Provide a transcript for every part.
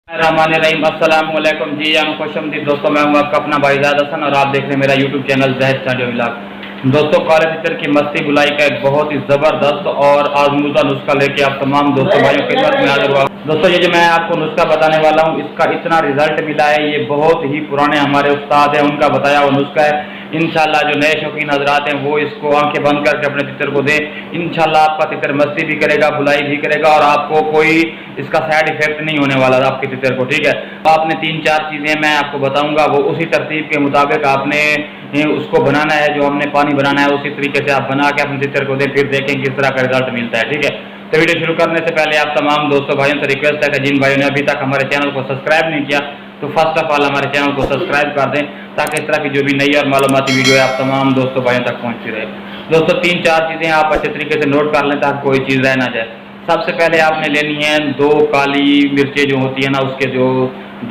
रहीम अस्सलाम वालेकुम जी खुशमदीद दोस्तों, मैं हूं आपका अपना भाईजाद हसन और आप देख रहे हैं मेरा YouTube channel Zahid studio vlog. दोस्तों, काले तितर की मस्ती बुलाई का एक बहुत ही ज़बरदस्त और आजमूदा नुस्खा लेके आप तमाम दोस्तों भाइयों की खिदमत में हाजिर हुआ। दोस्तों, ये जो मैं आपको नुस्खा बताने वाला हूँ, इसका इतना रिजल्ट मिला है, ये बहुत ही पुराने हमारे उस्ताद हैं, उनका बताया हुआ नुस्खा है। इंशाल्लाह जो नए शौकीन हजरात हैं वो इसको आंखें बंद करके अपने तितर को दें। इंशाल्लाह आपका तितर मस्ती भी करेगा, बुलाई भी करेगा और आपको कोई इसका साइड इफेक्ट नहीं होने वाला आपके तितर को। ठीक है, आपने 3-4 चीज़ें मैं आपको बताऊंगा, वो उसी तरतीब के मुताबिक आपने उसको बनाना है। जो हमने पानी बनाना है उसी तरीके से आप बना के अपने तितर को दें, फिर देखें किस तरह का रिजल्ट मिलता है। ठीक है, तो वीडियो शुरू करने से पहले आप तमाम दोस्तों भाइयों से रिक्वेस्ट है कि जिन भाइयों ने अभी तक हमारे चैनल को सब्सक्राइब नहीं किया तो फर्स्ट ऑफ ऑल हमारे चैनल को सब्सक्राइब कर दें, ताकि इस तरह की जो भी नई और मालूमाती वीडियो है आप तमाम दोस्तों भाइयों तक पहुंचती रहे। दोस्तों, 3-4 चीज़ें आप अच्छे तरीके से नोट कर लें ताकि कोई चीज़ रह ना जाए। सबसे पहले आपने लेनी है 2 काली मिर्चें जो होती है ना, उसके जो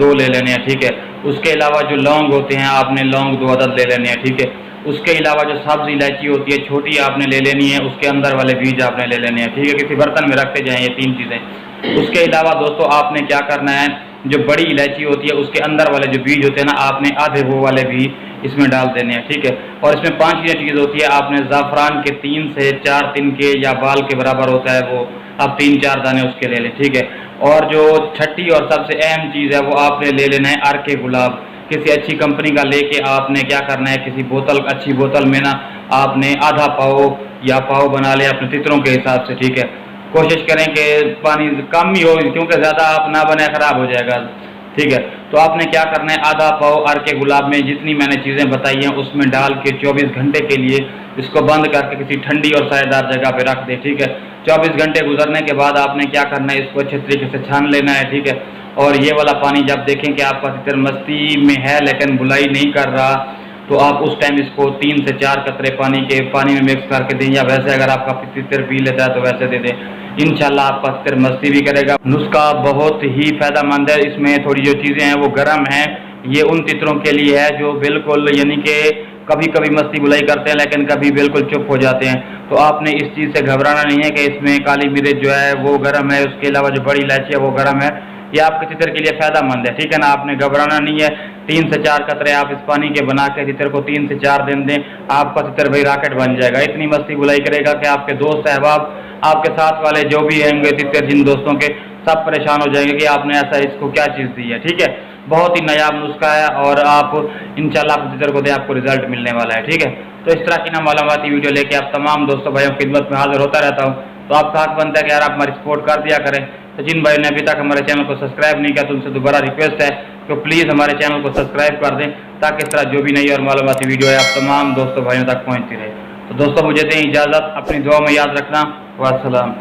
2 ले लेने हैं। ठीक है, उसके अलावा जो लौंग होते हैं आपने लौंग 2 अदद ले लेने हैं। ठीक है, उसके अलावा जो सब्ज़ इलायची होती है छोटी आपने ले लेनी है, उसके अंदर वाले बीज आपने ले लेने हैं। ठीक है, किसी बर्तन में रखते जाएँ ये 3 चीज़ें। उसके अलावा दोस्तों आपने क्या करना है, जो बड़ी इलायची होती है उसके अंदर वाले जो बीज होते हैं ना, आपने आधे वो वाले भी इसमें डाल देने हैं। ठीक है, और इसमें 5 चीज़ होती है। आपने ज़ाफ़रान के 3 से 4 तिनके या बाल के बराबर होता है, वो आप 3-4 दाने उसके ले लें। ठीक है, और जो छठी और सबसे अहम चीज़ है वो आपने ले लेना है अर्के गुलाब। किसी अच्छी कंपनी का लेके आपने क्या करना है, किसी बोतल अच्छी बोतल में ना आपने आधा पाव या पाव बना लें अपने तितरों के हिसाब से। ठीक है, कोशिश करें कि पानी कम ही हो, क्योंकि ज़्यादा आप ना बने ख़राब हो जाएगा। ठीक है, तो आपने क्या करना है, आधा पाव अर्के गुलाब में जितनी मैंने चीज़ें बताई हैं उसमें डाल के 24 घंटे के लिए इसको बंद करके किसी ठंडी और सायेदार जगह पे रख दें। ठीक है, 24 घंटे गुजरने के बाद आपने क्या करना है, इसको अच्छे तरीके से छान लेना है। ठीक है, और ये वाला पानी जब देखें कि आपका तितर मस्ती में है लेकिन बुलाई नहीं कर रहा, तो आप उस टाइम इसको 3 से 4 कतरे पानी में मिक्स करके दें, या वैसे अगर आपका तितर पी लेता है तो वैसे दे दें। इंशाल्लाह आपका तितर मस्ती भी करेगा। नुस्खा बहुत ही फ़ायदेमंद है। इसमें थोड़ी जो चीज़ें हैं वो गर्म हैं, ये उन तितरों के लिए है जो बिल्कुल यानी कि कभी कभी मस्ती बुलाई करते हैं लेकिन कभी बिल्कुल चुप हो जाते हैं। तो आपने इस चीज़ से घबराना नहीं है कि इसमें काली मिर्च जो है वो गर्म है, उसके अलावा जो बड़ी इलायची है वो गर्म है। ये आपके तितर के लिए फ़ायदेमंद है। ठीक है ना, आपने घबराना नहीं है। 3 से 4 कतरे आप इस पानी के बना के तितर को 3 से 4 दिन दें, आपका तितर भाई रॉकेट बन जाएगा। इतनी मस्ती बुलाई करेगा कि आपके दोस्त अहबाब, आपके साथ वाले जो भी होंगे तितर जिन दोस्तों के, सब परेशान हो जाएंगे कि आपने ऐसा इसको क्या चीज़ दी है। ठीक है, बहुत ही नायाब नुस्खा है और आप इंशाल्लाह आप तितर को दे आपको रिजल्ट मिलने वाला है। ठीक है, तो इस तरह की ना मालूमाती वीडियो लेके आप तमाम दोस्तों भाइयों की खिदमत में हाजिर होता रहता हूँ। तो आपका हक बनता है कि यार आप हमारी सपोर्ट कर दिया करें। तो जिन भाइयों ने अभी तक हमारे चैनल को सब्सक्राइब नहीं किया तो उनसे दोबारा रिक्वेस्ट है कि प्लीज़ हमारे चैनल को सब्सक्राइब कर दें, ताकि इस तरह जो भी नई और मालूमाती वीडियो है आप तमाम दोस्तों भाइयों तक पहुँचती रहे। तो दोस्तों, मुझे दें इजाज़त, अपनी दुआ में याद रखना। वास्सलाम।